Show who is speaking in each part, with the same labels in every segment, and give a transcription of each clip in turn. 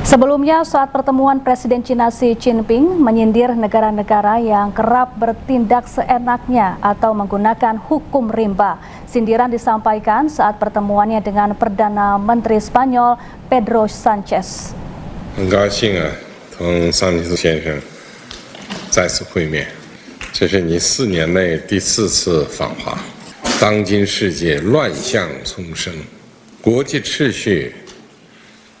Speaker 1: Sebelumnya, saat pertemuan Presiden China Xi Jinping menyindir negara-negara yang kerap bertindak seenaknya atau menggunakan hukum rimba. Sindiran disampaikan saat pertemuannya dengan Perdana Menteri Spanyol Pedro Sánchez.
Speaker 2: 很高兴同桑切斯先生再次会面，这是你4年内第4次访华。当今世界乱象丛生，国际秩序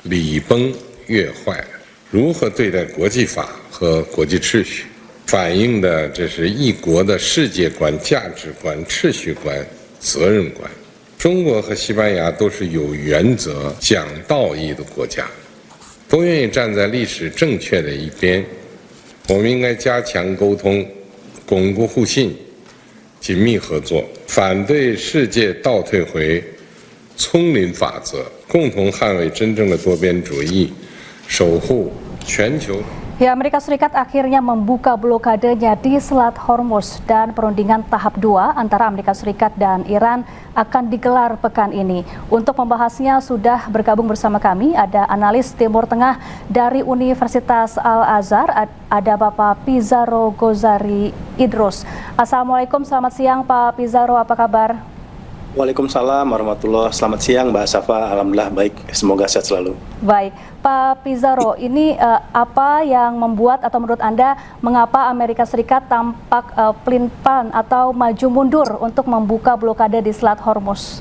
Speaker 2: 礼崩乐坏，如何对待国际法和国际秩序，反映的这是一国的世界观、价值观、秩序观、责任观。中国和西班牙都是有原则、讲道义的国家。 都愿意站在历史正确的一边，我们应该加强沟通，巩固互信，紧密合作，反对世界倒退回丛林法则，共同捍卫真正的多边主义，守护全球。
Speaker 1: Ya, Amerika Serikat akhirnya membuka blokadenya di Selat Hormuz dan perundingan tahap 2 antara Amerika Serikat dan Iran akan digelar pekan ini. Untuk membahasnya sudah bergabung bersama kami ada analis Timur Tengah dari Universitas Al-Azhar, ada Bapak Pizarro Gozari Idrus. Assalamualaikum, selamat siang Pak Pizarro, apa kabar?
Speaker 3: Waalaikumsalam warahmatullahi. Selamat siang Mbak Safa, alhamdulillah baik, semoga sehat selalu.
Speaker 1: Baik, Pak Pizarro, ini apa yang membuat atau menurut Anda mengapa Amerika Serikat tampak pelin-pelan atau maju mundur untuk membuka blokade di Selat Hormuz?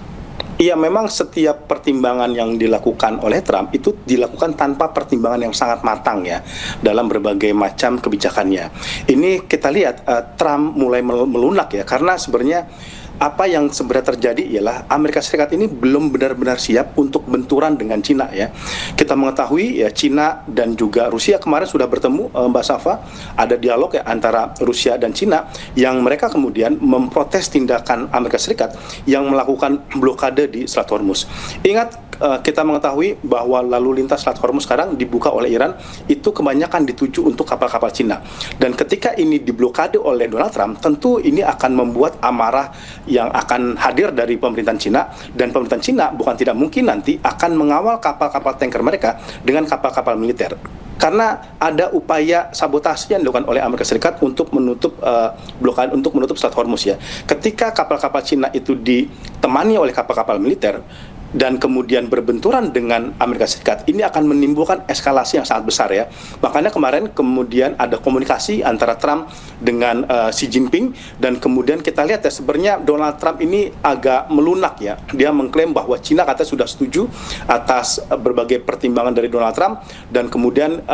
Speaker 3: Iya, memang setiap pertimbangan yang dilakukan oleh Trump itu dilakukan tanpa pertimbangan yang sangat matang ya dalam berbagai macam kebijakannya. Ini kita lihat Trump mulai melunak ya, karena sebenarnya apa yang sebenarnya terjadi ialah Amerika Serikat ini belum benar-benar siap untuk benturan dengan Cina ya. Kita mengetahui ya Cina dan juga Rusia kemarin sudah bertemu, Mbak Safa, ada dialog ya antara Rusia dan Cina yang mereka kemudian memprotes tindakan Amerika Serikat yang melakukan blokade di Selat Hormuz. Ingat, kita mengetahui bahwa lalu lintas Selat Hormuz sekarang dibuka oleh Iran itu kebanyakan dituju untuk kapal-kapal Cina. Dan ketika ini diblokade oleh Donald Trump, tentu ini akan membuat amarah yang akan hadir dari pemerintahan Cina, dan pemerintahan Cina bukan tidak mungkin nanti akan mengawal kapal-kapal tanker mereka dengan kapal-kapal militer. Karena ada upaya sabotase yang dilakukan oleh Amerika Serikat untuk menutup blokade, untuk menutup Selat Hormuz ya. Ketika kapal-kapal Cina itu ditemani oleh kapal-kapal militer dan kemudian berbenturan dengan Amerika Serikat, ini akan menimbulkan eskalasi yang sangat besar ya. Makanya kemarin kemudian ada komunikasi antara Trump dengan Xi Jinping, dan kemudian kita lihat ya sebenarnya Donald Trump ini agak melunak ya. Dia mengklaim bahwa Cina katanya sudah setuju atas berbagai pertimbangan dari Donald Trump, dan kemudian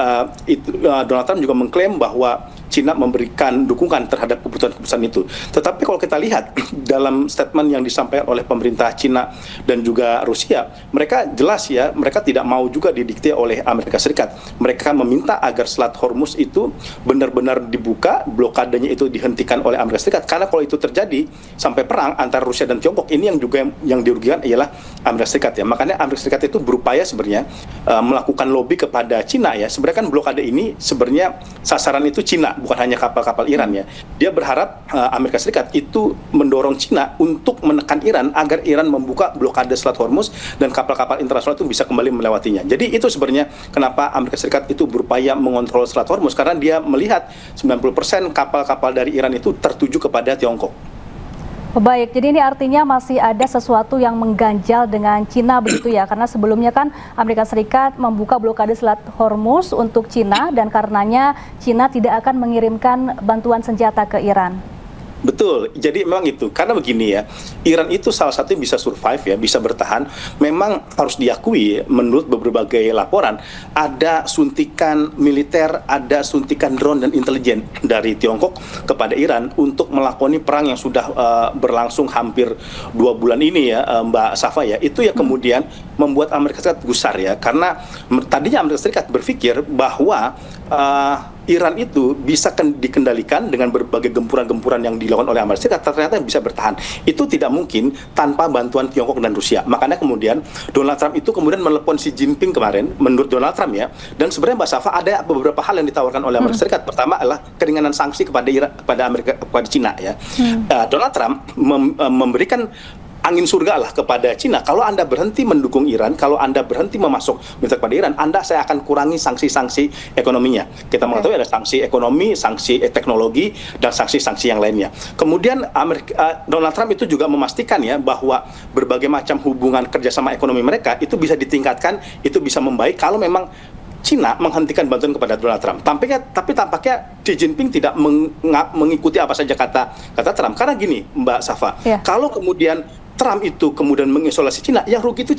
Speaker 3: Donald Trump juga mengklaim bahwa Cina memberikan dukungan terhadap keputusan-keputusan itu. Tetapi kalau kita lihat dalam statement yang disampaikan oleh pemerintah Cina dan juga Rusia, mereka jelas ya, mereka tidak mau juga didikte oleh Amerika Serikat. Mereka meminta agar Selat Hormuz itu benar-benar dibuka, blokadenya itu dihentikan oleh Amerika Serikat. Karena kalau itu terjadi sampai perang antara Rusia dan Tiongkok, ini yang juga yang dirugikan ialah Amerika Serikat ya. Makanya Amerika Serikat itu berupaya sebenarnya melakukan lobby kepada Cina ya. Sebenarnya kan blokade ini sebenarnya sasaran itu Cina, bukan hanya kapal-kapal Iran ya. Dia berharap Amerika Serikat itu mendorong Cina untuk menekan Iran agar Iran membuka blokade Selat Hormuz dan kapal-kapal internasional itu bisa kembali melewatinya. Jadi itu sebenarnya kenapa Amerika Serikat itu berupaya mengontrol Selat Hormuz, karena dia melihat 90% kapal-kapal dari Iran itu tertuju kepada Tiongkok.
Speaker 1: Baik, jadi ini artinya masih ada sesuatu yang mengganjal dengan Cina begitu ya, karena sebelumnya kan Amerika Serikat membuka blokade Selat Hormuz untuk Cina dan karenanya Cina tidak akan mengirimkan bantuan senjata ke Iran.
Speaker 3: Betul, jadi memang itu, karena begini ya, Iran itu salah satu yang bisa survive ya, bisa bertahan. Memang harus diakui menurut berbagai laporan, ada suntikan militer, ada suntikan drone dan intelijen dari Tiongkok kepada Iran untuk melakoni perang yang sudah berlangsung hampir 2 bulan ini ya, Mbak Safa ya. Itu ya kemudian membuat Amerika Serikat gusar ya, karena tadinya Amerika Serikat berpikir bahwa Iran itu bisa dikendalikan dengan berbagai gempuran-gempuran yang dilakukan oleh Amerika Serikat, ternyata bisa bertahan. Itu tidak mungkin tanpa bantuan Tiongkok dan Rusia. Makanya kemudian Donald Trump itu kemudian menelepon Xi Jinping kemarin, menurut Donald Trump ya. Dan sebenarnya Mbak Safa ada beberapa hal yang ditawarkan oleh Amerika Serikat. Pertama adalah keringanan sanksi kepada Cina ya. Donald Trump memberikan angin surga lah kepada Cina. Kalau Anda berhenti mendukung Iran, kalau Anda berhenti memasok minta kepada Iran, saya akan kurangi sanksi-sanksi ekonominya. Kita mengetahui ada sanksi ekonomi, sanksi teknologi, dan sanksi-sanksi yang lainnya. Kemudian Donald Trump itu juga memastikan ya bahwa berbagai macam hubungan kerjasama ekonomi mereka itu bisa ditingkatkan, itu bisa membaik kalau memang Cina menghentikan bantuan kepada Donald Trump. Tapi tampaknya Xi Jinping tidak mengikuti apa saja kata Trump. Karena gini, Mbak Safa, kalau kemudian Trump itu kemudian mengisolasi Cina, yang rugi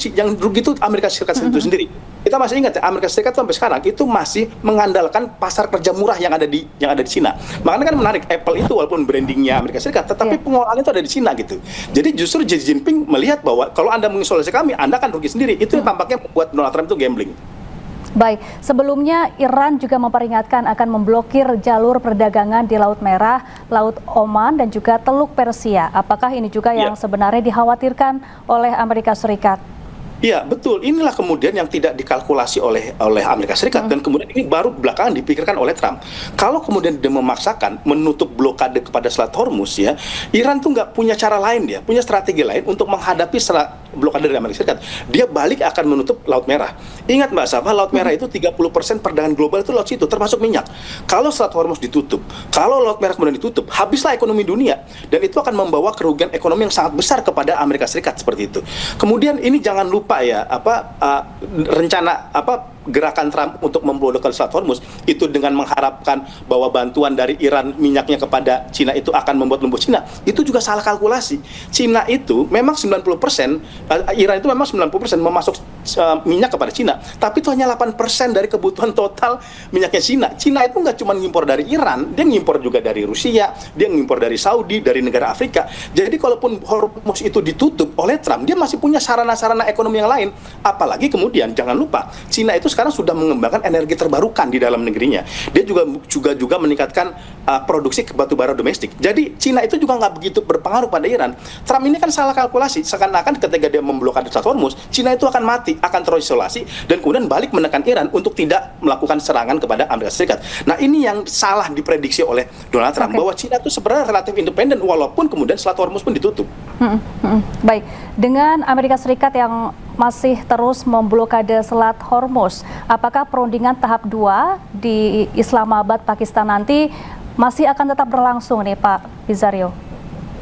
Speaker 3: itu Amerika Serikat itu sendiri. Kita masih ingat ya, Amerika Serikat sampai sekarang itu masih mengandalkan pasar kerja murah yang ada di Cina. Makanya kan menarik, Apple itu walaupun brandingnya Amerika Serikat, tetapi pengolahan itu ada di Cina gitu. Jadi justru Xi Jinping melihat bahwa kalau Anda mengisolasi kami, Anda akan rugi sendiri. Itu yang tampaknya membuat Donald Trump itu gambling.
Speaker 1: Baik, sebelumnya Iran juga memperingatkan akan memblokir jalur perdagangan di Laut Merah, Laut Oman, dan juga Teluk Persia. Apakah ini juga yang sebenarnya dikhawatirkan oleh Amerika Serikat?
Speaker 3: Iya, betul. Inilah kemudian yang tidak dikalkulasi oleh Amerika Serikat dan kemudian ini baru belakangan dipikirkan oleh Trump. Kalau kemudian dia memaksakan menutup blokade kepada Selat Hormuz ya, Iran tuh nggak punya cara lain, dia punya strategi lain untuk menghadapi blokade dari Amerika Serikat. Dia balik akan menutup Laut Merah. Ingat Mbak Safa, Laut Merah itu 30% perdagangan global itu laut situ, termasuk minyak. Kalau Selat Hormuz ditutup, kalau Laut Merah kemudian ditutup, habislah ekonomi dunia dan itu akan membawa kerugian ekonomi yang sangat besar kepada Amerika Serikat seperti itu. Kemudian ini jangan lupa ya rencana gerakan Trump untuk memblokade Selat Hormuz itu dengan mengharapkan bahwa bantuan dari Iran minyaknya kepada Cina itu akan membuat lumpuh Cina, itu juga salah kalkulasi. Cina itu memang 90%, Iran itu memang 90% memasok minyak kepada Cina, tapi itu hanya 8% dari kebutuhan total minyaknya Cina. Cina itu nggak cuma ngimpor dari Iran, dia ngimpor juga dari Rusia, dia ngimpor dari Saudi, dari negara Afrika. Jadi kalaupun Hormuz itu ditutup oleh Trump, dia masih punya sarana-sarana ekonomi yang lain. Apalagi kemudian jangan lupa, Cina itu sekarang sudah mengembangkan energi terbarukan di dalam negerinya. Dia juga meningkatkan produksi batu bara domestik. Jadi Cina itu juga nggak begitu berpengaruh pada Iran. Trump ini kan salah kalkulasi. Seakan-akan ketika dia memblokade Selat Hormuz, Cina itu akan mati, akan terisolasi dan kemudian balik menekan Iran untuk tidak melakukan serangan kepada Amerika Serikat. Nah ini yang salah diprediksi oleh Donald Trump bahwa Cina itu sebenarnya relatif independen walaupun kemudian Selat Hormuz pun ditutup.
Speaker 1: Baik, dengan Amerika Serikat yang masih terus memblokade Selat Hormuz, apakah perundingan tahap 2 di Islamabad, Pakistan nanti masih akan tetap berlangsung nih Pak Bizario?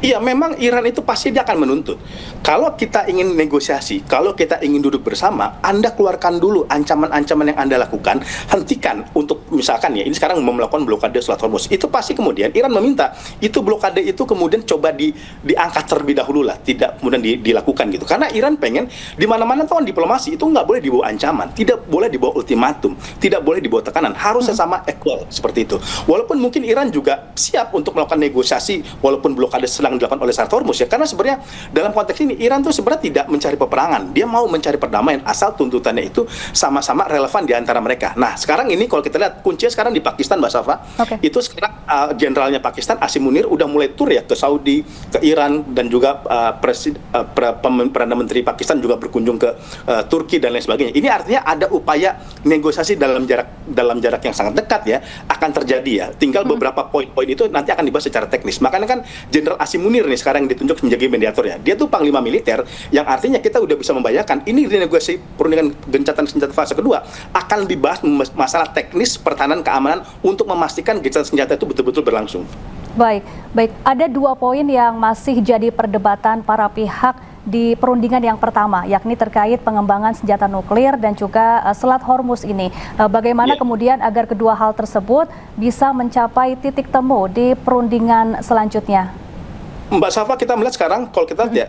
Speaker 3: Iya, memang Iran itu pasti dia akan menuntut. Kalau kita ingin negosiasi, kalau kita ingin duduk bersama, Anda keluarkan dulu ancaman-ancaman yang Anda lakukan, hentikan untuk misalkan ya, ini sekarang melakukan blokade Selat Hormuz. Itu pasti kemudian Iran meminta itu blokade itu kemudian coba diangkat terlebih dahulu lah, tidak kemudian dilakukan gitu. Karena Iran pengen di mana-mana tuh diplomasi itu nggak boleh dibawa ancaman, tidak boleh dibawa ultimatum, tidak boleh dibawa tekanan, harus sesama equal seperti itu. Walaupun mungkin Iran juga siap untuk melakukan negosiasi walaupun blokade sedang dilakukan oleh Selat Hormuz ya, karena sebenarnya dalam konteks ini Iran tuh sebenarnya tidak mencari peperangan, dia mau mencari perdamaian asal tuntutannya itu sama-sama relevan di antara mereka. Nah sekarang ini kalau kita lihat kuncinya sekarang di Pakistan Mbak Safa, itu sekarang jenderalnya Pakistan Asim Munir udah mulai tur ya ke Saudi, ke Iran dan juga Perdana Menteri Pakistan juga berkunjung ke Turki dan lain sebagainya. Ini artinya ada upaya negosiasi dalam jarak yang sangat dekat ya akan terjadi ya. Tinggal beberapa poin-poin itu nanti akan dibahas secara teknis. Makanya kan Jenderal Asim Munir nih sekarang yang ditunjuk menjadi mediatornya. Dia tuh panglima militer yang artinya kita udah bisa membayangkan ini renegosiasi perundingan gencatan senjata fase kedua akan dibahas masalah teknis pertahanan keamanan untuk memastikan gencatan senjata itu betul-betul berlangsung.
Speaker 1: Baik. Ada 2 poin yang masih jadi perdebatan para pihak di perundingan yang pertama, yakni terkait pengembangan senjata nuklir dan juga Selat Hormuz ini. Bagaimana kemudian agar kedua hal tersebut bisa mencapai titik temu di perundingan selanjutnya?
Speaker 3: Mbak Safa, kita melihat sekarang kalau kita lihat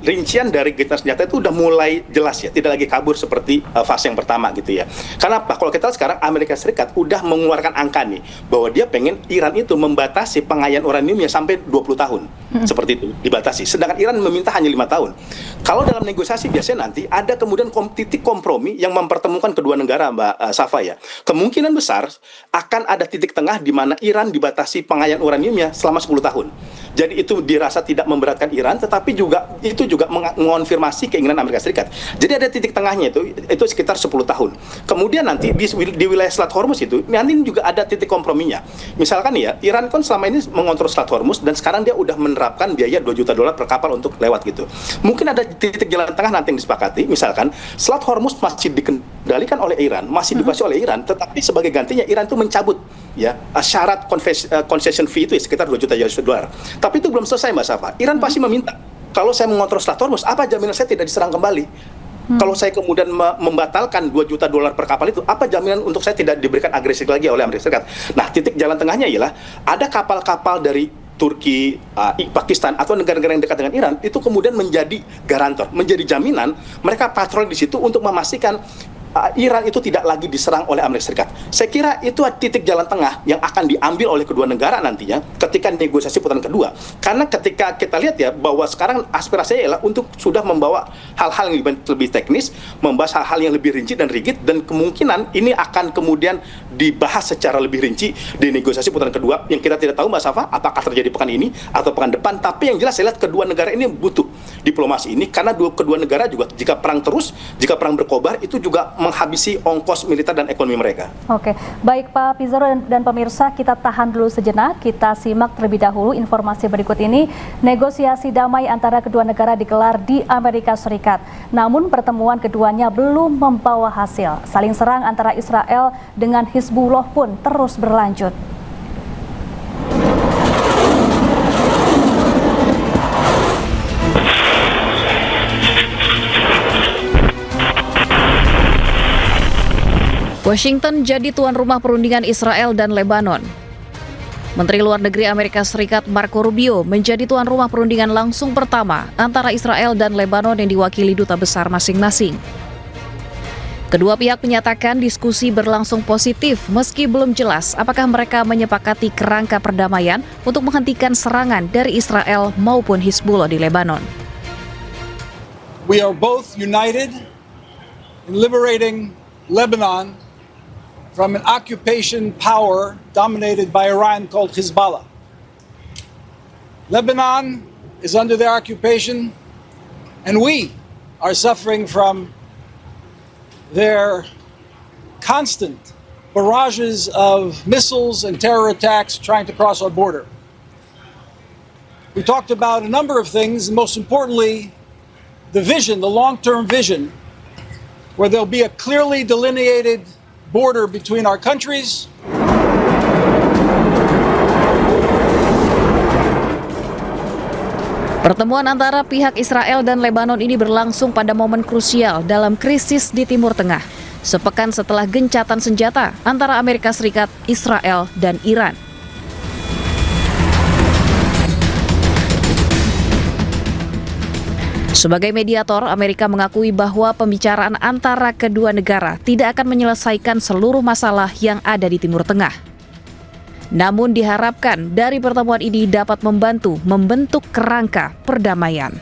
Speaker 3: rincian dari gencatan senjata itu udah mulai jelas ya, tidak lagi kabur seperti fase yang pertama gitu ya. Karena apa? Kalau kita lihat sekarang Amerika Serikat udah mengeluarkan angka nih bahwa dia pengen Iran itu membatasi pengayaan uraniumnya sampai 20 tahun. Seperti itu dibatasi. Sedangkan Iran meminta hanya 5 tahun. Kalau dalam negosiasi biasanya nanti ada kemudian titik kompromi yang mempertemukan kedua negara Mbak Safa ya. Kemungkinan besar akan ada titik tengah di mana Iran dibatasi pengayaan uraniumnya selama 10 tahun. Jadi itu dirasa tidak memberatkan Iran, tetapi itu juga mengonfirmasi keinginan Amerika Serikat. Jadi ada titik tengahnya itu sekitar 10 tahun. Kemudian nanti di wilayah Selat Hormuz itu nanti juga ada titik komprominya. Misalkan ya, Iran kan selama ini mengontrol Selat Hormuz dan sekarang dia udah menerapkan biaya $2 juta per kapal untuk lewat gitu. Mungkin ada titik jalan tengah nanti yang disepakati, misalkan Selat Hormuz masih dikendalikan oleh Iran, masih dikuasai oleh Iran, tetapi sebagai gantinya Iran itu mencabut ya syarat concession fee itu ya, sekitar $2 juta. Tapi itu belum selesai Mbak Safa. Iran pasti meminta, kalau saya mengontrol Selat Hormuz, apa jaminan saya tidak diserang kembali? Kalau saya kemudian membatalkan $2 juta per kapal itu, apa jaminan untuk saya tidak diberikan agresif lagi oleh Amerika Serikat? Nah, titik jalan tengahnya ialah ada kapal-kapal dari Turki, Pakistan atau negara-negara yang dekat dengan Iran itu kemudian menjadi garantor, menjadi jaminan mereka patroli di situ untuk memastikan Iran itu tidak lagi diserang oleh Amerika Serikat. Saya kira itu titik jalan tengah yang akan diambil oleh kedua negara nantinya ketika negosiasi putaran kedua. Karena ketika kita lihat ya bahwa sekarang aspirasinya ialah untuk sudah membawa hal-hal yang lebih teknis, membahas hal-hal yang lebih rinci dan rigid, dan kemungkinan ini akan kemudian dibahas secara lebih rinci di negosiasi putaran kedua yang kita tidak tahu Mbak Safa apakah terjadi pekan ini atau pekan depan. Tapi yang jelas saya lihat kedua negara ini butuh diplomasi ini karena kedua negara juga jika perang berkobar itu juga menghabisi ongkos militer dan ekonomi mereka.
Speaker 1: Oke, baik Pak Pizarro dan pemirsa, kita tahan dulu sejenak. Kita simak terlebih dahulu informasi berikut ini. Negosiasi damai antara kedua negara digelar di Amerika Serikat. Namun pertemuan keduanya belum membawa hasil. Saling serang antara Israel dengan Hizbullah pun terus berlanjut.
Speaker 4: Washington jadi tuan rumah perundingan Israel dan Lebanon. Menteri Luar Negeri Amerika Serikat Marco Rubio menjadi tuan rumah perundingan langsung pertama antara Israel dan Lebanon yang diwakili duta besar masing-masing. Kedua pihak menyatakan diskusi berlangsung positif meski belum jelas apakah mereka menyepakati kerangka perdamaian untuk menghentikan serangan dari Israel maupun Hizbullah di Lebanon.
Speaker 5: We are both united in liberating Lebanon from an occupation power dominated by Iran called Hezbollah. Lebanon is under their occupation, and we are suffering from their constant barrages of missiles and terror attacks trying to cross our border. We talked about a number of things, and most importantly, the vision, the long-term vision, where there'll be a clearly delineated border between our countries.
Speaker 4: Pertemuan antara pihak Israel dan Lebanon ini berlangsung pada momen krusial dalam krisis di Timur Tengah, sepekan setelah gencatan senjata antara Amerika Serikat, Israel, dan Iran. Sebagai mediator, Amerika mengakui bahwa pembicaraan antara kedua negara tidak akan menyelesaikan seluruh masalah yang ada di Timur Tengah. Namun diharapkan dari pertemuan ini dapat membantu membentuk kerangka perdamaian.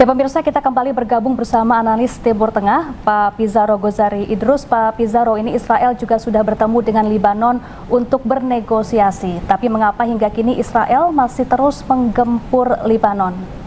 Speaker 1: Ya pemirsa, kita kembali bergabung bersama analis Timur Tengah, Pak Pizarro Gozari Idrus. Pak Pizarro, ini Israel juga sudah bertemu dengan Lebanon untuk bernegosiasi. Tapi mengapa hingga kini Israel masih terus menggempur Lebanon?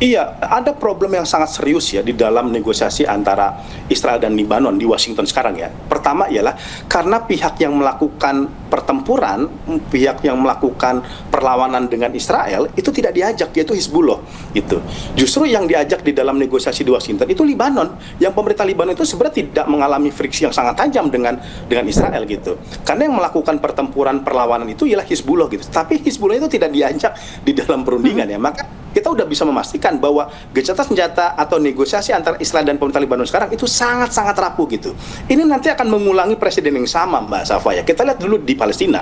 Speaker 3: Iya, ada problem yang sangat serius ya di dalam negosiasi antara Israel dan Lebanon di Washington sekarang ya. Pertama ialah karena pihak yang melakukan pertempuran, pihak yang melakukan perlawanan dengan Israel itu tidak diajak, yaitu Hizbullah itu. Justru yang diajak di dalam negosiasi di Washington itu Lebanon, yang pemerintah Lebanon itu sebenarnya tidak mengalami friksi yang sangat tajam dengan Israel gitu. Karena yang melakukan pertempuran perlawanan itu ialah Hizbullah gitu. Tapi Hizbullah itu tidak diajak di dalam perundingan ya. Maka kita udah bisa memastikan bahwa gencatan senjata atau negosiasi antara Israel dan pemerintah Lebanon sekarang itu sangat-sangat rapuh gitu. Ini nanti akan mengulangi presiden yang sama, Mbak Safa ya. Kita lihat dulu di Palestina.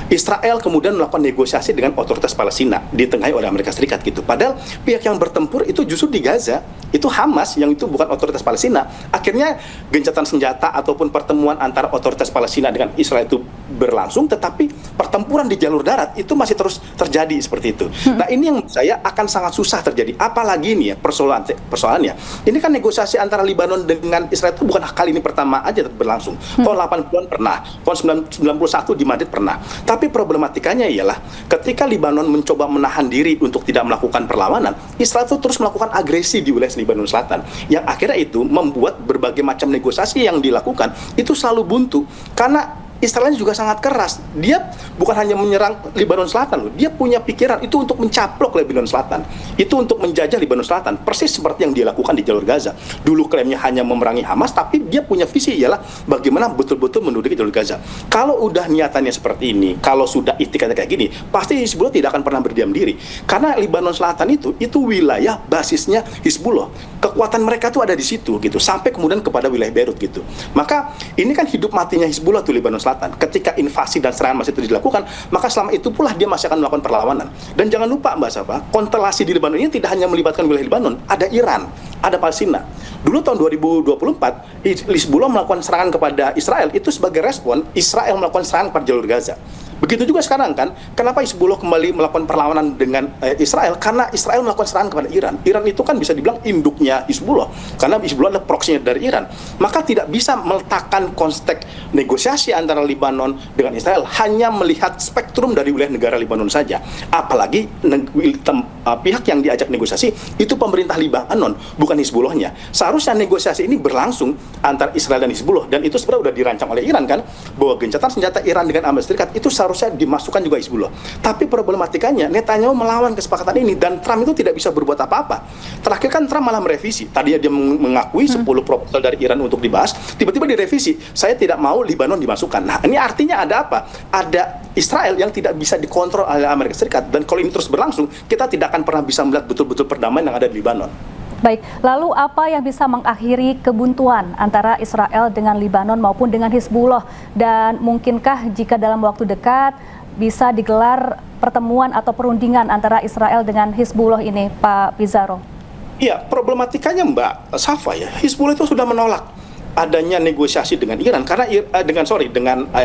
Speaker 3: Israel kemudian melakukan negosiasi dengan otoritas Palestina ditengahi oleh Amerika Serikat gitu. Padahal pihak yang bertempur itu justru di Gaza, itu Hamas yang itu bukan otoritas Palestina. Akhirnya gencatan senjata ataupun pertemuan antara otoritas Palestina dengan Israel itu berlangsung, tetapi pertempuran di jalur darat itu masih terus terjadi seperti itu. Nah, ini yang saya akan sangat susah terjadi. Apalagi ini ya persoalannya, ini kan negosiasi antara Libanon dengan Israel itu bukan kali ini pertama aja berlangsung. Tahun 80-an pernah, tahun 91 di Madrid pernah. Tapi problematikanya ialah ketika Libanon mencoba menahan diri untuk tidak melakukan perlawanan, Israel itu terus melakukan agresi di wilayah Libanon Selatan. Yang akhirnya itu membuat berbagai macam negosiasi yang dilakukan itu selalu buntu. Karena Israel juga sangat keras. Dia bukan hanya menyerang Libanon Selatan loh. Dia punya pikiran itu untuk mencaplok Libanon Selatan. Itu untuk menjajah Libanon Selatan. Persis seperti yang dia lakukan di jalur Gaza. Dulu klaimnya hanya memerangi Hamas, tapi dia punya visi ialah bagaimana betul-betul menduduki jalur Gaza. Kalau udah niatannya seperti ini, kalau sudah itikadnya kayak gini, pasti Hizbullah tidak akan pernah berdiam diri. Karena Libanon Selatan itu wilayah basisnya Hizbullah. Kekuatan mereka tuh ada di situ gitu. Sampai kemudian kepada wilayah Beirut gitu. Maka ini kan hidup matinya Hizbullah tuh Libanon Selatan. Ketika invasi dan serangan masih terus dilakukan, maka selama itu pula dia masih akan melakukan perlawanan. Dan jangan lupa Mbak Safa, konstelasi di Libanon ini tidak hanya melibatkan wilayah Libanon, ada Iran, ada Palestina. Dulu tahun 2024, Hizbullah melakukan serangan kepada Israel, itu sebagai respon Israel melakukan serangan pada jalur Gaza. Begitu juga sekarang kan, kenapa Hizbullah kembali melakukan perlawanan dengan Israel? Karena Israel melakukan serangan kepada Iran. Iran itu kan bisa dibilang induknya Hizbullah, karena Hizbullah adalah proksinya dari Iran. Maka tidak bisa meletakkan konteks negosiasi antara Libanon dengan Israel hanya melihat spektrum dari wilayah negara Libanon saja. Apalagi pihak yang diajak negosiasi itu pemerintah Libanon, bukan Hizbullahnya. Seharusnya negosiasi ini berlangsung antara Israel dan Hizbullah, dan itu sebenarnya sudah dirancang oleh Iran kan, bahwa gencatan senjata Iran dengan Amerika Serikat itu seharusnya dimasukkan juga Hizbullah. Tapi problematikanya Netanyahu melawan kesepakatan ini dan Trump itu tidak bisa berbuat apa-apa. Terakhir kan Trump malah merevisi. Tadi dia mengakui 10 proposal dari Iran untuk dibahas, tiba-tiba direvisi. Saya tidak mau Libanon dimasukkan. Nah, ini artinya ada apa? Ada Israel yang tidak bisa dikontrol oleh Amerika Serikat, dan kalau ini terus berlangsung, kita tidak akan pernah bisa melihat betul-betul perdamaian yang ada di Libanon.
Speaker 1: Baik, lalu apa yang bisa mengakhiri kebuntuan antara Israel dengan Libanon maupun dengan Hizbullah? Dan mungkinkah jika dalam waktu dekat bisa digelar pertemuan atau perundingan antara Israel dengan Hizbullah ini, Pak Pizarro?
Speaker 3: Iya, problematikanya Mbak Safa ya, Hizbullah itu sudah menolak adanya negosiasi dengan Iran karena dengan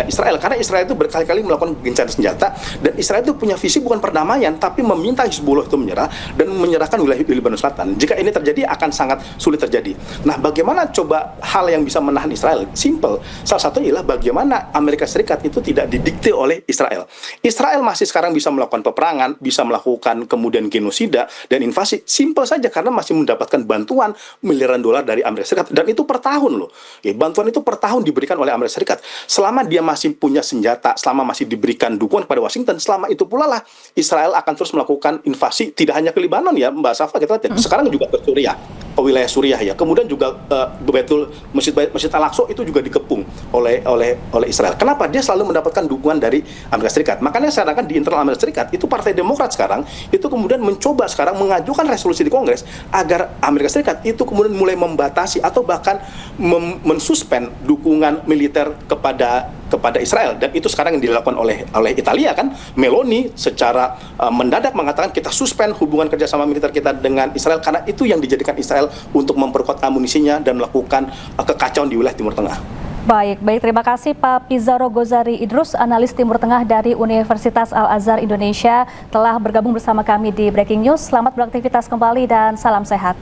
Speaker 3: Israel, karena Israel itu berkali-kali melakukan gencatan senjata, dan Israel itu punya visi bukan perdamaian tapi meminta Hizbullah itu menyerah dan menyerahkan wilayah Libanon Selatan. Jika ini terjadi akan sangat sulit terjadi. Nah, bagaimana coba hal yang bisa menahan Israel? Simple. Salah satunya ialah bagaimana Amerika Serikat itu tidak didikte oleh Israel. Israel masih sekarang bisa melakukan peperangan, bisa melakukan kemudian genosida dan invasi. Simple saja karena masih mendapatkan bantuan miliaran dolar dari Amerika Serikat, dan itu per tahun loh. Ya, bantuan itu per tahun diberikan oleh Amerika Serikat. Selama dia masih punya senjata, selama masih diberikan dukungan kepada Washington, selama itu pula lah Israel akan terus melakukan invasi, tidak hanya ke Libanon ya Mbak Safa, kita lihat ya. Sekarang juga ke Suriah, ke wilayah Suriah ya. Kemudian juga betul Masjid Al-Aqsa itu juga dikepung oleh Israel. Kenapa? Dia selalu mendapatkan dukungan dari Amerika Serikat. Makanya saya katakan di internal Amerika Serikat itu Partai Demokrat sekarang itu kemudian mencoba sekarang mengajukan resolusi di Kongres agar Amerika Serikat itu kemudian mulai membatasi atau bahkan mensuspend dukungan militer kepada Israel, dan itu sekarang yang dilakukan oleh Italia kan. Meloni secara mendadak mengatakan kita suspend hubungan kerjasama militer kita dengan Israel karena itu yang dijadikan Israel untuk memperkuat amunisinya dan melakukan kekacauan di wilayah Timur Tengah.
Speaker 1: Baik, terima kasih Pak Pizarro Gozari Idrus, analis Timur Tengah dari Universitas Al-Azhar Indonesia, telah bergabung bersama kami di Breaking News. Selamat beraktivitas kembali dan salam sehat.